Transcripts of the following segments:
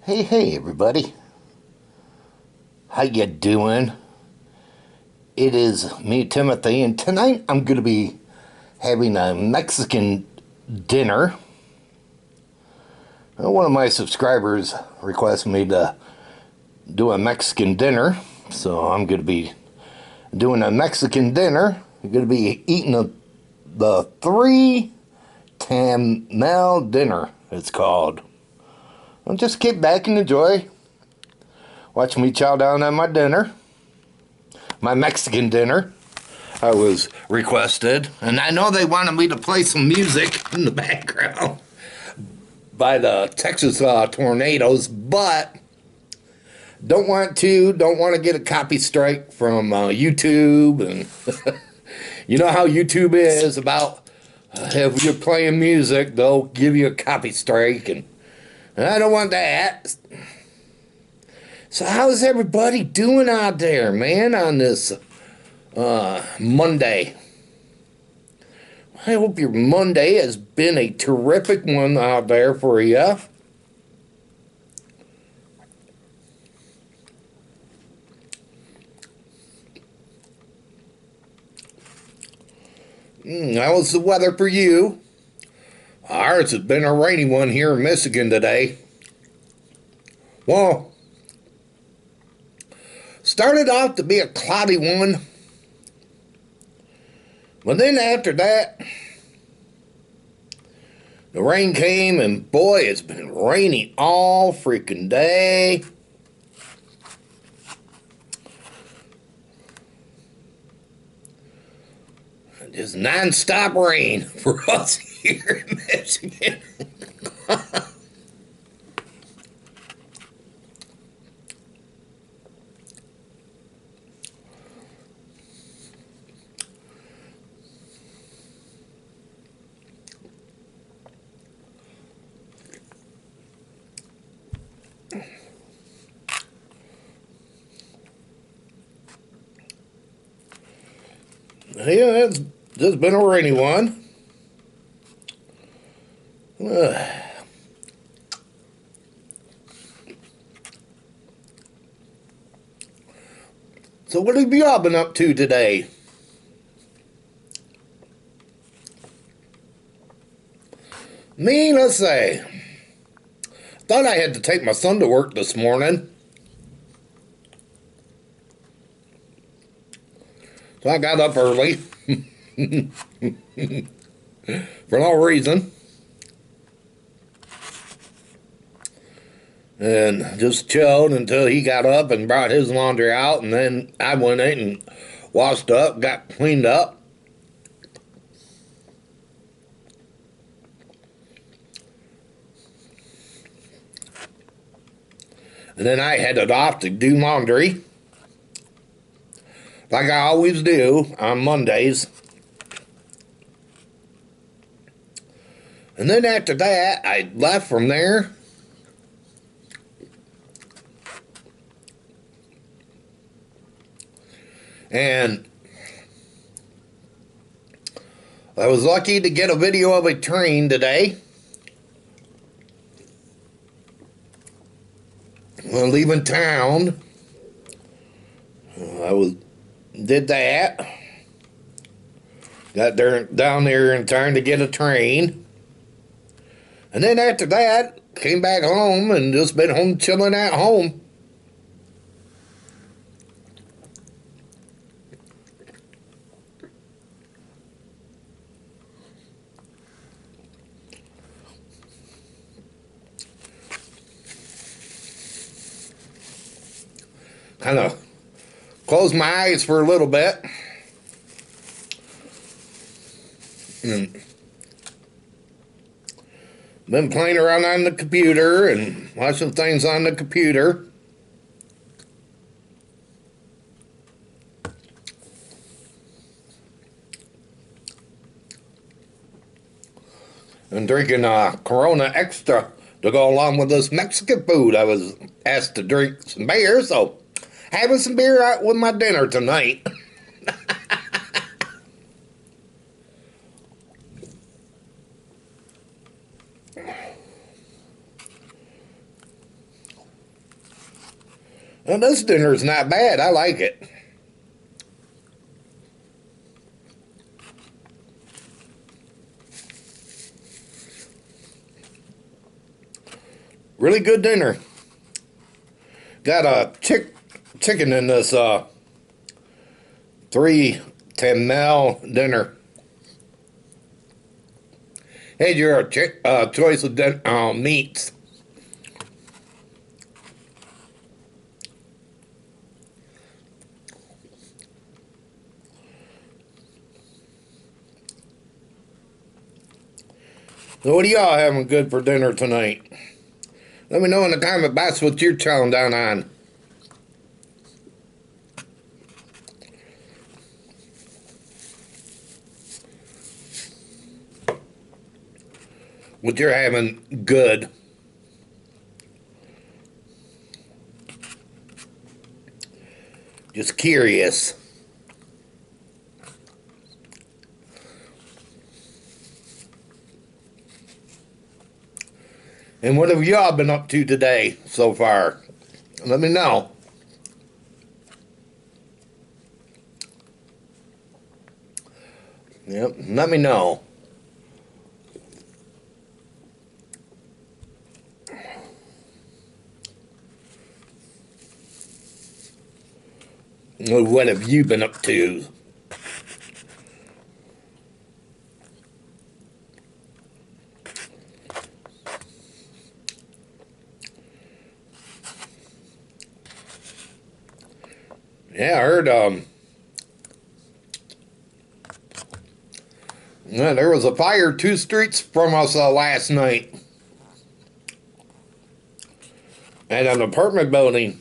Hey everybody. How you doing? It is me, Timothy, and tonight I'm going to be having a Mexican dinner. One of my subscribers requested me to do a Mexican dinner, so I'm going to be doing a Mexican dinner. I'm going to be eating the three Tamal dinner, it's called. I'll just kick back and enjoy. Watch me chow down on my dinner. My Mexican dinner. I was requested, and I know they wanted me to play some music in the background by the Texas tornadoes, but don't want to get a copy strike from YouTube, and you know how YouTube is about if you're playing music, they'll give you a copy strike, and I don't want that. So how's everybody doing out there, man, on this Monday? I hope your Monday has been a terrific one out there for you. How's the weather for you? Ours has been a rainy one here in Michigan today. Well, started off to be a cloudy one, but then after that, the rain came, and boy, it's been raining all freaking day. Just non-stop rain for us here in Michigan. Yeah, it's just been a rainy one. So what have y'all been up to today? Me, let's say, thought I had to take my son to work this morning. So I got up early for no reason. And just chilled until he got up and brought his laundry out, and then I went in and washed up, got cleaned up. And then I headed off to do laundry, like I always do on Mondays. And then after that, I left from there. And I was lucky to get a video of a train today. Well, leaving town, did that. Got there down there in time to get a train. And then after that, came back home and just been home chilling at home. Kind of closed my eyes for a little bit. And been playing around on the computer and watching things on the computer. And drinking Corona Extra to go along with this Mexican food. I was asked to drink some beer, so having some beer out with my dinner tonight. Well, this dinner's not bad. I like it. Really good dinner. Got a chicken in this 3 Tamal dinner. Had your choice of meats. So what are y'all having good for dinner tonight? Let me know in the comment box what you're chowing down on. What you're having good. Just curious. And what have y'all been up to today so far? Let me know. Yep, let me know. What have you been up to? Yeah, I heard yeah, there was a fire 2 streets from us last night at an apartment building.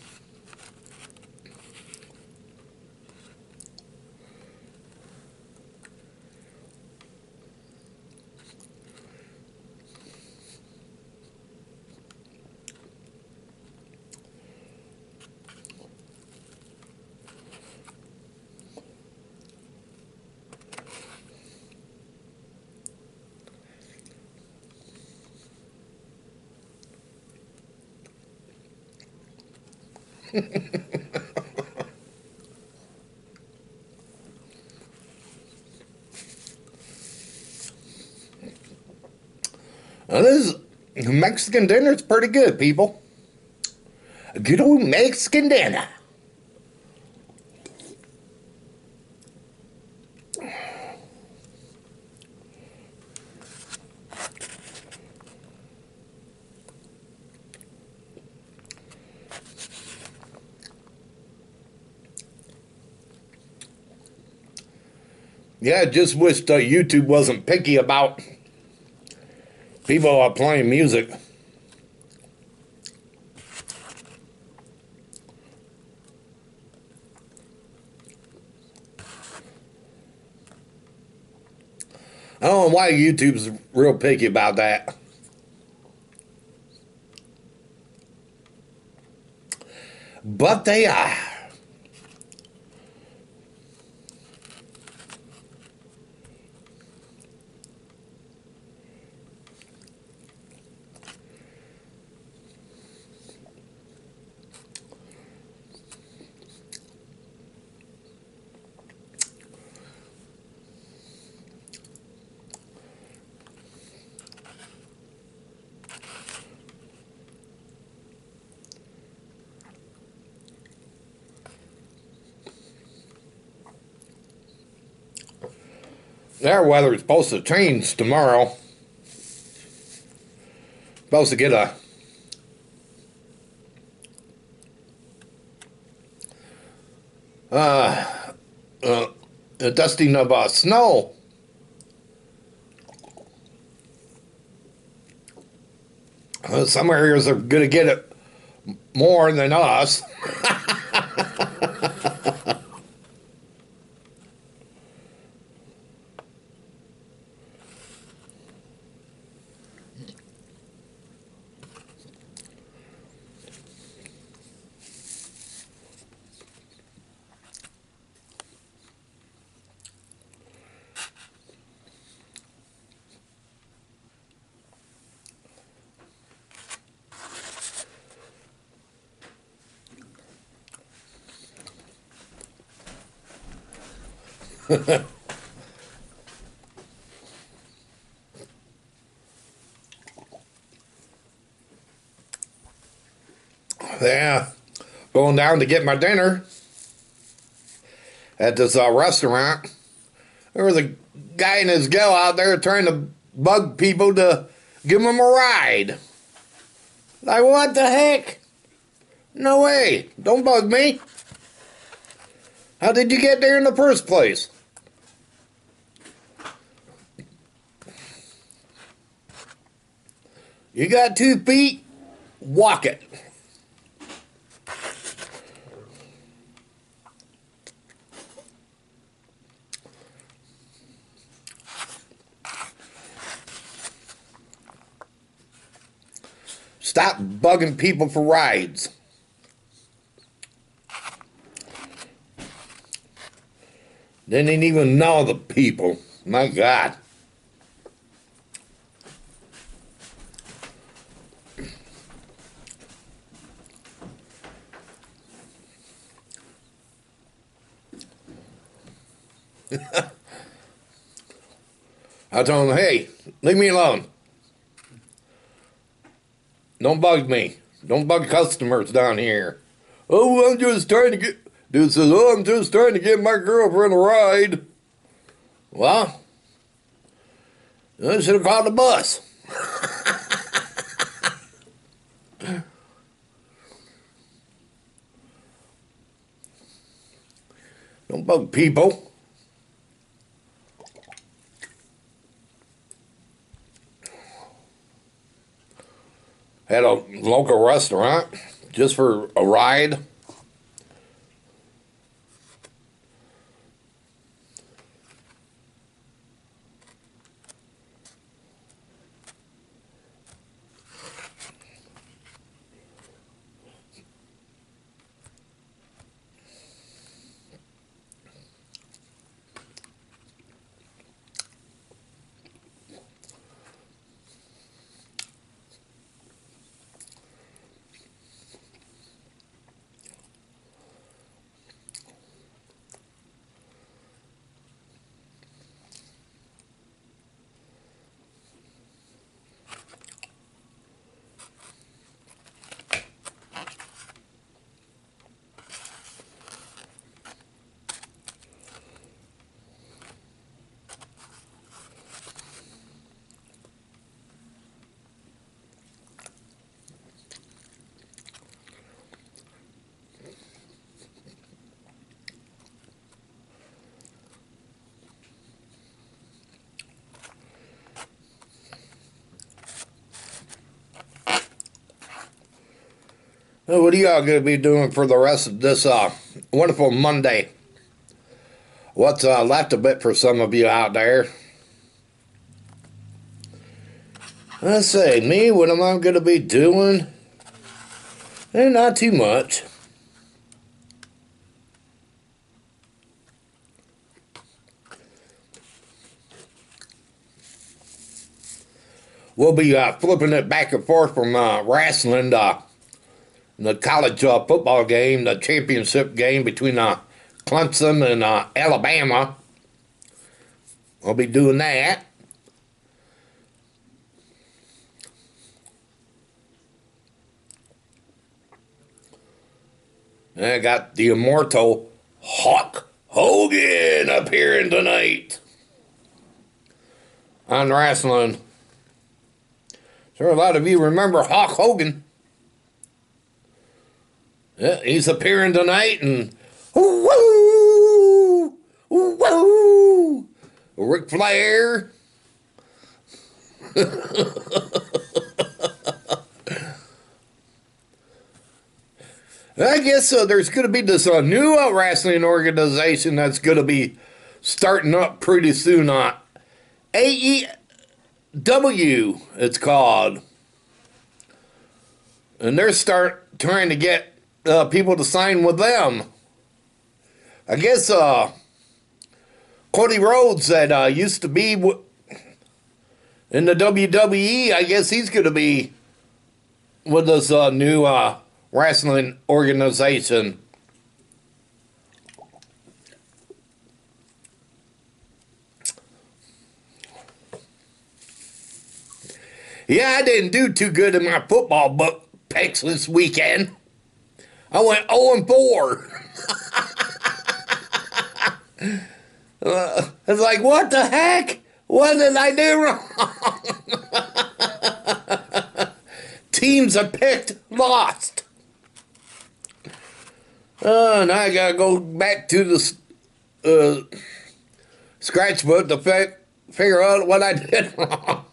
Now, this Mexican dinner is pretty good, people. A good old Mexican dinner. Yeah, I just wish YouTube wasn't picky about people playing music. I don't know why YouTube's real picky about that. But they are. Their weather is supposed to change tomorrow. Supposed to get uh, a dusting of snow. Some areas are going to get it more than us. Yeah, going down to get my dinner at this restaurant. There was a guy and his gal out there trying to bug people to give them a ride. Like, what the heck? No way. Don't bug me. How did you get there in the first place? You got 2 feet? Walk it. Stop bugging people for rides. Didn't even know the people. My God. I told him, hey, leave me alone. Don't bug me. Don't bug customers down here. Oh, I'm just trying to get... Dude says, oh, I'm just trying to get my girlfriend a ride. Well, I should have called the bus. Don't bug people. Had a local restaurant just for a ride. Well, what are y'all going to be doing for the rest of this wonderful Monday? What's left of it for some of you out there? Let's say, me, what am I going to be doing? Not too much. We'll be flipping it back and forth from wrestling to the college football game, the championship game between Clemson and Alabama. I'll be doing that. And I got the immortal Hulk Hogan appearing tonight on wrestling. Sure, a lot of you remember Hulk Hogan. Yeah, he's appearing tonight, and woo, woo, Ric Flair. I guess there's going to be this new wrestling organization that's going to be starting up pretty soon. AEW, it's called. And they're trying to get people to sign with them. I guess Cody Rhodes that used to be in the WWE, I guess he's going to be with this new wrestling organization. Yeah, I didn't do too good in my football book picks this weekend. I went 0 and 4. It's like, what the heck? What did I do wrong? Teams I picked lost. Now I gotta go back to the scratchbook to figure out what I did wrong.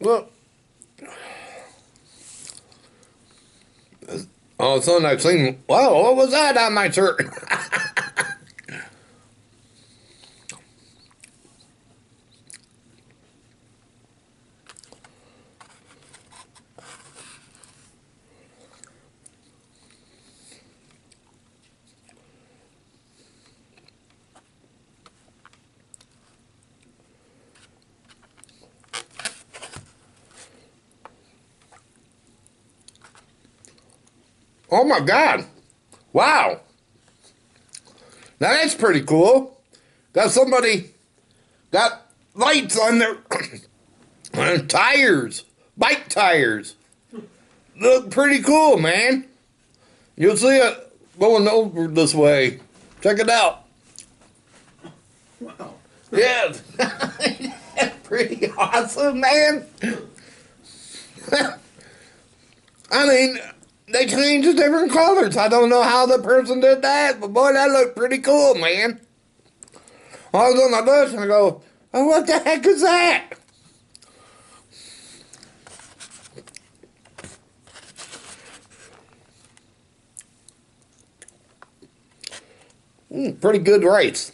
Well, all of a sudden I've seen, wow, what was that on my shirt? Oh my God. Wow. Now that's pretty cool. Got lights on their tires, bike tires. Look pretty cool, man. You'll see it going over this way. Check it out. Wow. Yeah. That's pretty awesome, man. I mean, they changed the different colors. I don't know how the person did that, but boy, that looked pretty cool, man. I was on the bus and I go, oh, what the heck is that? Pretty good race.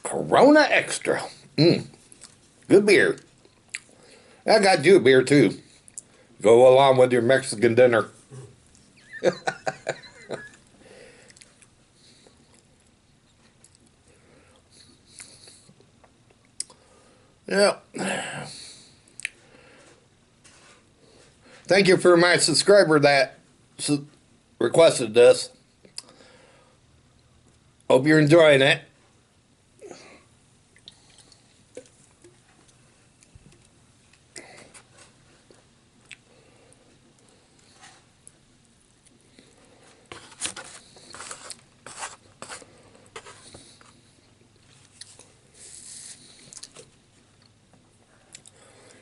Corona Extra. Good beer. I got you a beer too. Go along with your Mexican dinner. Yeah. Thank you for my subscriber that requested this. Hope you're enjoying it.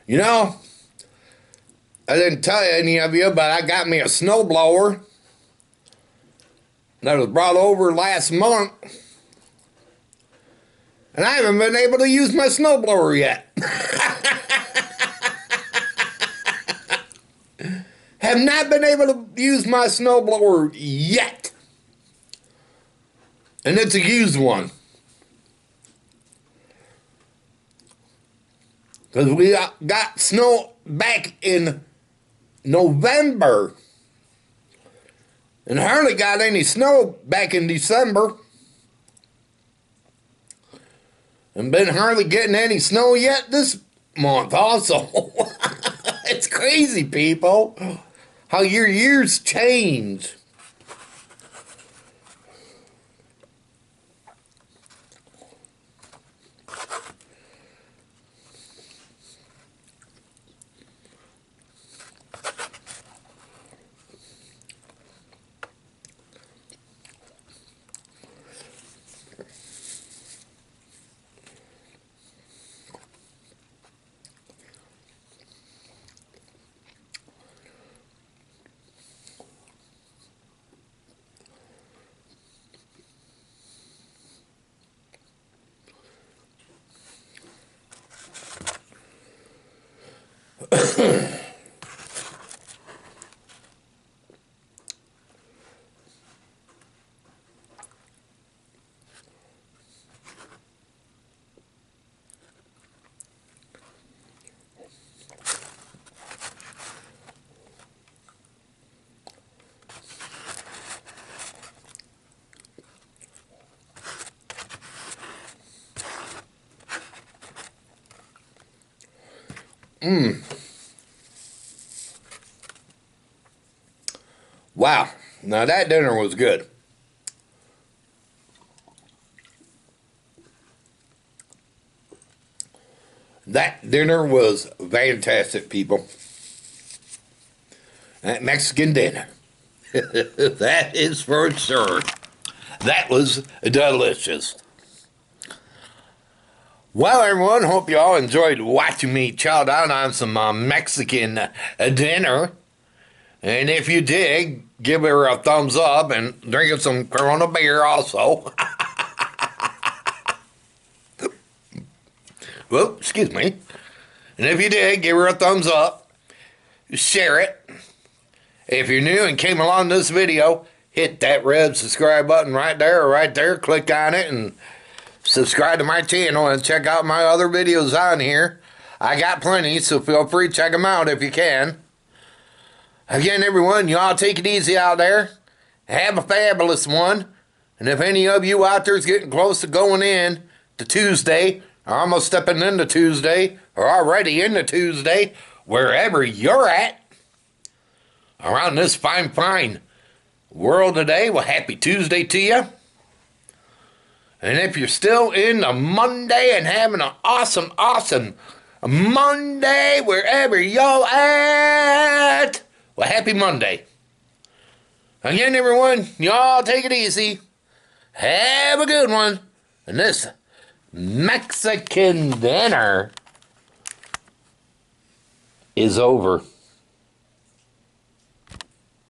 You know, I didn't tell any of you, but I got me a snowblower that was brought over last month. And I haven't been able to use my snowblower yet. Have not been able to use my snowblower yet. And it's a used one. Because we got snow back in November. And hardly got any snow back in December. And been hardly getting any snow yet this month also. It's crazy, people. How your years change. Wow. Now that dinner was good. That dinner was fantastic, people. That Mexican dinner. That is for sure. That was delicious. Well, everyone, hope you all enjoyed watching me chow down on some Mexican dinner. And if you did, give her a thumbs up and drink some Corona beer also. Well, excuse me. And if you did, give her a thumbs up. Share it. If you're new and came along this video, hit that red subscribe button right there or right there. Click on it and subscribe to my channel and check out my other videos on here. I got plenty, so feel free to check them out if you can. Again, everyone, you all take it easy out there. Have a fabulous one. And if any of you out there is getting close to going in to Tuesday, or almost stepping into Tuesday, or already into Tuesday, wherever you're at, around this fine world today, well, happy Tuesday to you. And if you're still in the Monday and having an awesome Monday, wherever you're at, well, happy Monday. Again, everyone, y'all take it easy. Have a good one. And this Mexican dinner is over.